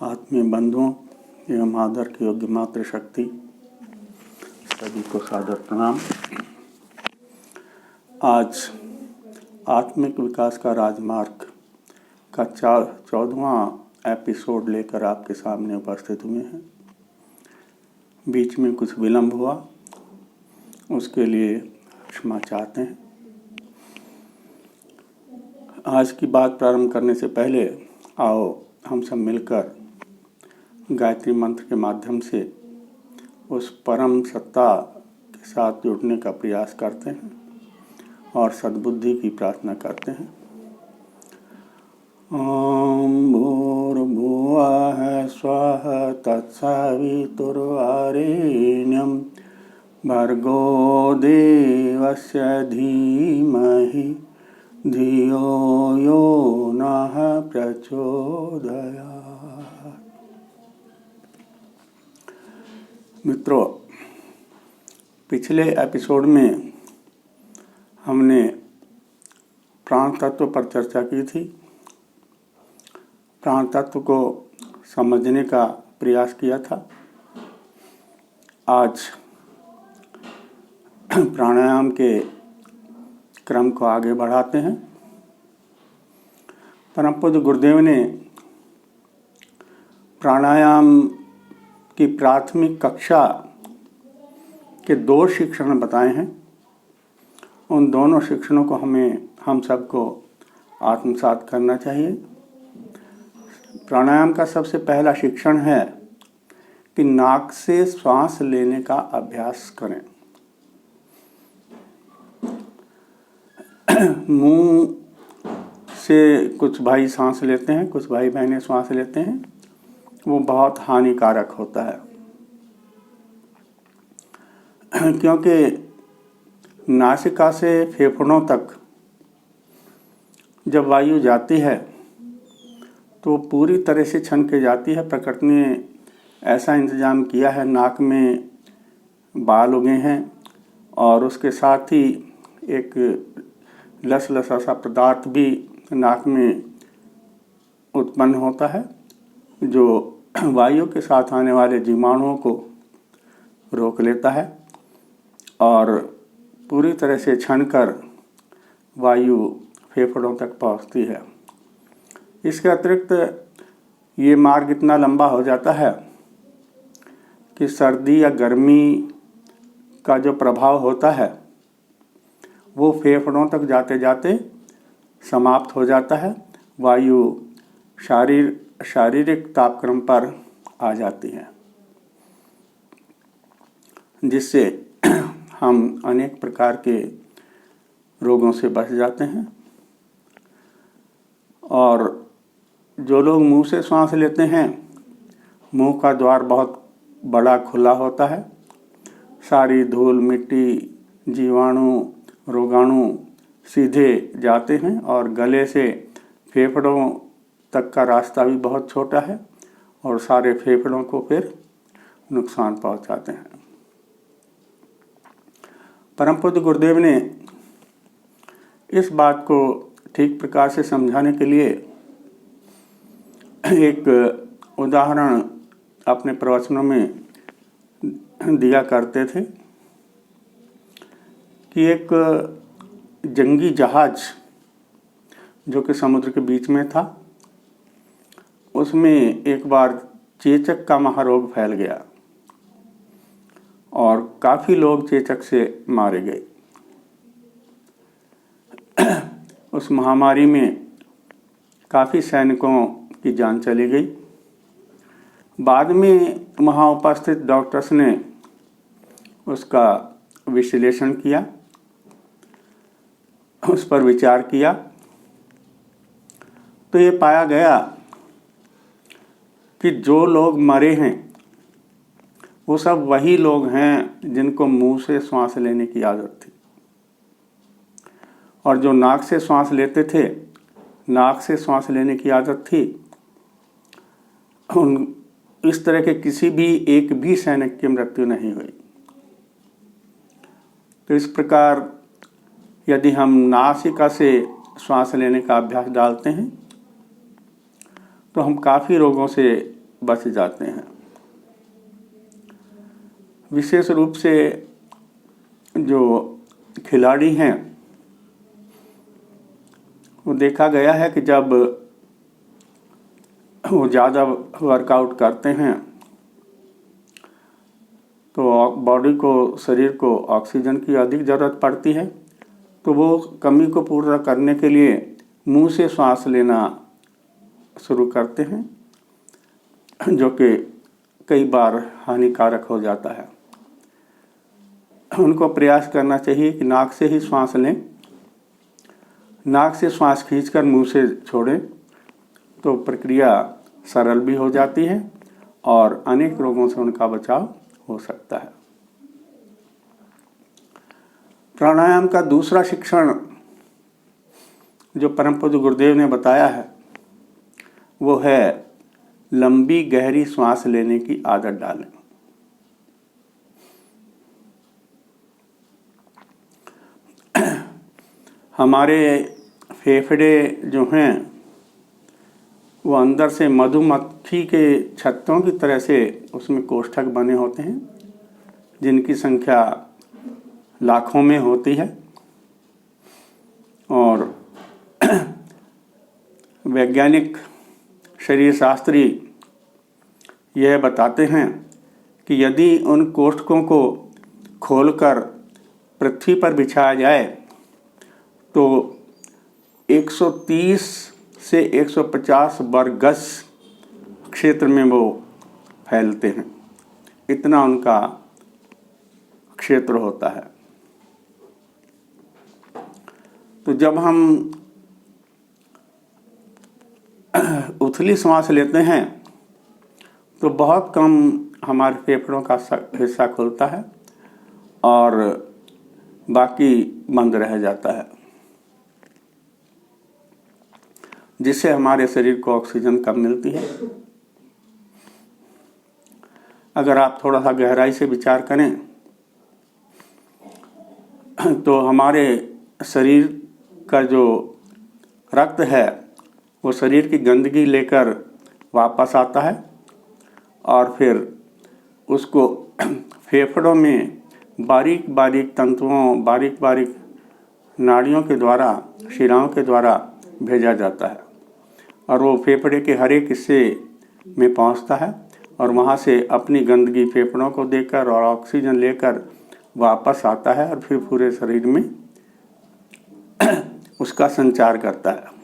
आत्मीय बंधुओं एवं आदर की योग्य मातृशक्ति सभी को सादर प्रणाम। आज आत्मिक विकास का राजमार्ग का 14वां एपिसोड लेकर आपके सामने उपस्थित हुए हैं। बीच में कुछ विलंब हुआ, उसके लिए क्षमा चाहते हैं। आज की बात प्रारंभ करने से पहले आओ हम सब मिलकर गायत्री मंत्र के माध्यम से उस परम सत्ता के साथ जुड़ने का प्रयास करते हैं और सद्बुद्धि की प्रार्थना करते हैं। ओम भूर्भुवः स्वः तत्सवितुर्वरेण्यं भर्गो देवस्य धीमहि धियो यो नः प्रचोदयात्। मित्रों, पिछले एपिसोड में हमने प्राण तत्व पर चर्चा की थी। प्राण तत्व को समझने का प्रयास किया था। आज प्राणायाम के क्रम को आगे बढ़ाते हैं। परम पूज्य गुरुदेव ने प्राणायाम की प्राथमिक कक्षा के 2 शिक्षण बताए हैं। उन दोनों शिक्षणों को हम सबको आत्मसात करना चाहिए। प्राणायाम का सबसे पहला शिक्षण है कि नाक से श्वास लेने का अभ्यास करें। मुंह से कुछ भाई सांस लेते हैं, कुछ भाई बहनें सांस लेते हैं, वो बहुत हानिकारक होता है, क्योंकि नासिका से फेफड़ों तक जब वायु जाती है तो पूरी तरह से छन के जाती है। प्रकृति ने ऐसा इंतजाम किया है, नाक में बाल उगे हैं और उसके साथ ही एक लसलसा सा पदार्थ भी नाक में उत्पन्न होता है, जो वायु के साथ आने वाले जीवाणुओं को रोक लेता है और पूरी तरह से छनकर वायु फेफड़ों तक पहुंचती है। इसके अतिरिक्त ये मार्ग इतना लंबा हो जाता है कि सर्दी या गर्मी का जो प्रभाव होता है वो फेफड़ों तक जाते जाते समाप्त हो जाता है। वायु शारीरिक तापक्रम पर आ जाती है, जिससे हम अनेक प्रकार के रोगों से बच जाते हैं। और जो लोग मुंह से सांस लेते हैं, मुंह का द्वार बहुत बड़ा खुला होता है। सारी धूल मिट्टी, जीवाणु, रोगाणु सीधे जाते हैं और गले से फेफड़ों तक का रास्ता भी बहुत छोटा है और सारे फेफड़ों को फिर नुकसान पहुंचाते हैं। परम पूज्य गुरुदेव ने इस बात को ठीक प्रकार से समझाने के लिए एक उदाहरण अपने प्रवचनों में दिया करते थे कि एक जंगी जहाज जो कि समुद्र के बीच में था, उसमें एक बार चेचक का महारोग फैल गया और काफ़ी लोग चेचक से मारे गए। उस महामारी में काफ़ी सैनिकों की जान चली गई। बाद में वहाँ उपस्थित डॉक्टर्स ने उसका विश्लेषण किया, उस पर विचार किया, तो ये पाया गया कि जो लोग मरे हैं वो सब वही लोग हैं जिनको मुंह से श्वास लेने की आदत थी, और जो नाक से श्वास लेते थे, नाक से श्वास लेने की आदत थी, इस तरह के किसी भी एक भी सैनिक की मृत्यु नहीं हुई। तो इस प्रकार यदि हम नासिका से श्वास लेने का अभ्यास डालते हैं तो हम काफ़ी रोगों से बच जाते हैं। विशेष रूप से जो खिलाड़ी हैं वो देखा गया है कि जब वो ज़्यादा वर्कआउट करते हैं तो बॉडी को, शरीर को ऑक्सीजन की अधिक ज़रूरत पड़ती है, तो वो कमी को पूरा करने के लिए मुंह से सांस लेना शुरू करते हैं, जो कि कई बार हानिकारक हो जाता है। उनको प्रयास करना चाहिए कि नाक से ही सांस लें, नाक से सांस खींचकर मुंह से छोड़ें, तो प्रक्रिया सरल भी हो जाती है और अनेक रोगों से उनका बचाव हो सकता है। प्राणायाम का दूसरा शिक्षण जो परम पूज्य गुरुदेव ने बताया है वो है लंबी गहरी सांस लेने की आदत डालें। हमारे फेफड़े जो हैं वो अंदर से मधुमक्खी के छत्तों की तरह से उसमें कोष्ठक बने होते हैं, जिनकी संख्या लाखों में होती है। और वैज्ञानिक शरीर शास्त्री यह बताते हैं कि यदि उन कोष्ठकों को खोलकर पृथ्वी पर बिछाया जाए तो 130 से 150 वर्ग गज क्षेत्र में वो फैलते हैं, इतना उनका क्षेत्र होता है। तो जब हम उथली सांस लेते हैं तो बहुत कम हमारे फेफड़ों का हिस्सा खुलता है और बाकी बंद रह जाता है, जिससे हमारे शरीर को ऑक्सीजन कम मिलती है। अगर आप थोड़ा सा गहराई से विचार करें तो हमारे शरीर का जो रक्त है वो शरीर की गंदगी लेकर वापस आता है और फिर उसको फेफड़ों में बारीक बारीक तंतुओं, बारीक बारीक नाड़ियों के द्वारा, शिराओं के द्वारा भेजा जाता है और वो फेफड़े के हर एक हिस्से में पहुंचता है और वहां से अपनी गंदगी फेफड़ों को देकर और ऑक्सीजन लेकर वापस आता है और फिर पूरे शरीर में उसका संचार करता है।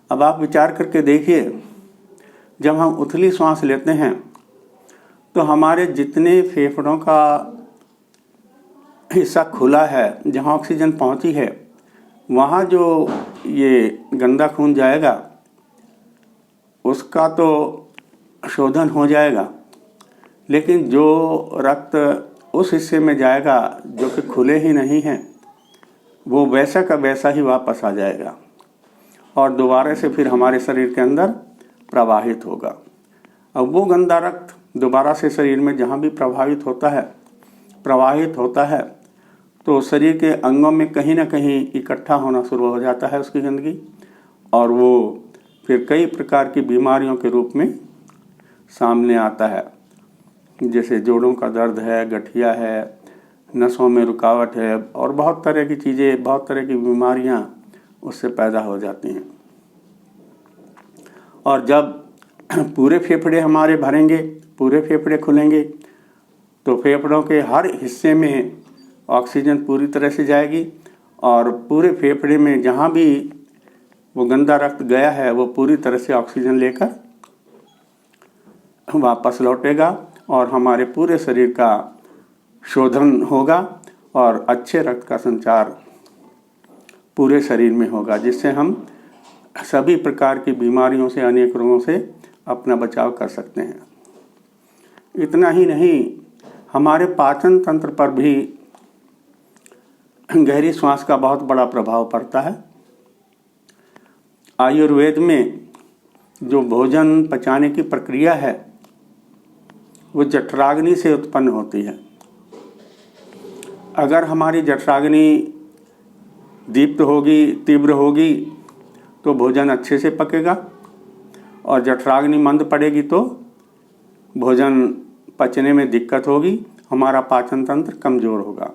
अब आप विचार करके देखिए, जब हम उथली सांस लेते हैं तो हमारे जितने फेफड़ों का हिस्सा खुला है, जहाँ ऑक्सीजन पहुँची है, वहाँ जो ये गंदा खून जाएगा उसका तो शोधन हो जाएगा, लेकिन जो रक्त उस हिस्से में जाएगा जो कि खुले ही नहीं हैं, वो वैसा का वैसा ही वापस आ जाएगा और दोबारा से फिर हमारे शरीर के अंदर प्रवाहित होगा। अब वो गंदा रक्त दोबारा से शरीर में जहाँ भी प्रवाहित होता है तो शरीर के अंगों में कहीं ना कहीं इकट्ठा होना शुरू हो जाता है उसकी गंदगी, और वो फिर कई प्रकार की बीमारियों के रूप में सामने आता है, जैसे जोड़ों का दर्द है, गठिया है, नसों में रुकावट है और बहुत तरह की चीज़ें, बहुत तरह की बीमारियां उससे पैदा हो जाती हैं। और जब पूरे फेफड़े हमारे भरेंगे, पूरे फेफड़े खुलेंगे, तो फेफड़ों के हर हिस्से में ऑक्सीजन पूरी तरह से जाएगी और पूरे फेफड़े में जहाँ भी वो गंदा रक्त गया है वो पूरी तरह से ऑक्सीजन लेकर वापस लौटेगा और हमारे पूरे शरीर का शोधन होगा और अच्छे रक्त का संचार पूरे शरीर में होगा, जिससे हम सभी प्रकार की बीमारियों से, अनेक रोगों से अपना बचाव कर सकते हैं। इतना ही नहीं, हमारे पाचन तंत्र पर भी गहरी सांस का बहुत बड़ा प्रभाव पड़ता है। आयुर्वेद में जो भोजन पचाने की प्रक्रिया है वो जठराग्नि से उत्पन्न होती है। अगर हमारी जठराग्नि दीप्त होगी, तीव्र होगी, तो भोजन अच्छे से पकेगा और जठराग्नि मंद पड़ेगी तो भोजन पचने में दिक्कत होगी, हमारा पाचन तंत्र कमज़ोर होगा,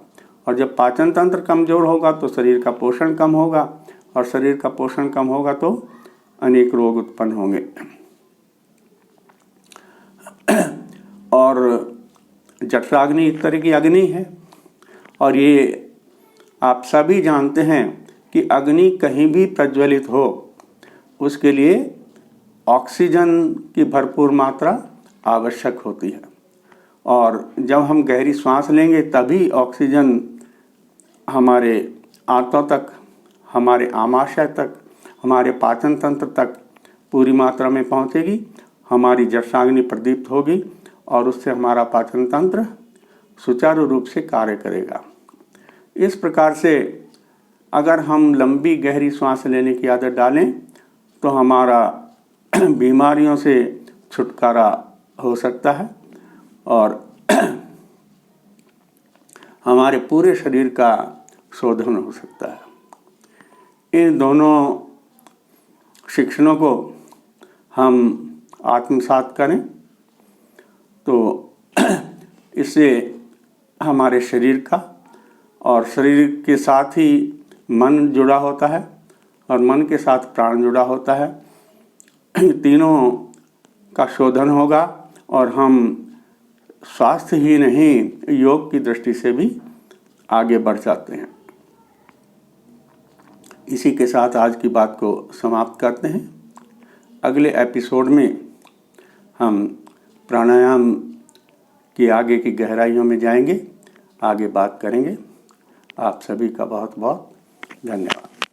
और जब पाचन तंत्र कमज़ोर होगा तो शरीर का पोषण कम होगा, और शरीर का पोषण कम होगा तो अनेक रोग उत्पन्न होंगे। और जठराग्नि एक तरह की अग्नि है, और ये आप सभी जानते हैं कि अग्नि कहीं भी प्रज्वलित हो उसके लिए ऑक्सीजन की भरपूर मात्रा आवश्यक होती है, और जब हम गहरी सांस लेंगे तभी ऑक्सीजन हमारे आंतों तक, हमारे आमाशय तक, हमारे पाचन तंत्र तक पूरी मात्रा में पहुंचेगी, हमारी जठराग्नि प्रदीप्त होगी और उससे हमारा पाचन तंत्र सुचारू रूप से कार्य करेगा। इस प्रकार से अगर हम लंबी गहरी सांस लेने की आदत डालें तो हमारा बीमारियों से छुटकारा हो सकता है और हमारे पूरे शरीर का शोधन हो सकता है। इन दोनों शिक्षणों को हम आत्मसात करें तो इससे हमारे शरीर का और शरीर के साथ ही मन जुड़ा होता है और मन के साथ प्राण जुड़ा होता है। तीनों का शोधन होगा और हम स्वास्थ्य ही नहीं योग की दृष्टि से भी आगे बढ़ जाते हैं। इसी के साथ आज की बात को समाप्त करते हैं। अगले एपिसोड में हम प्राणायाम की आगे की गहराइयों में जाएंगे, आगे बात करेंगे। आप सभी का बहुत बहुत धन्यवाद।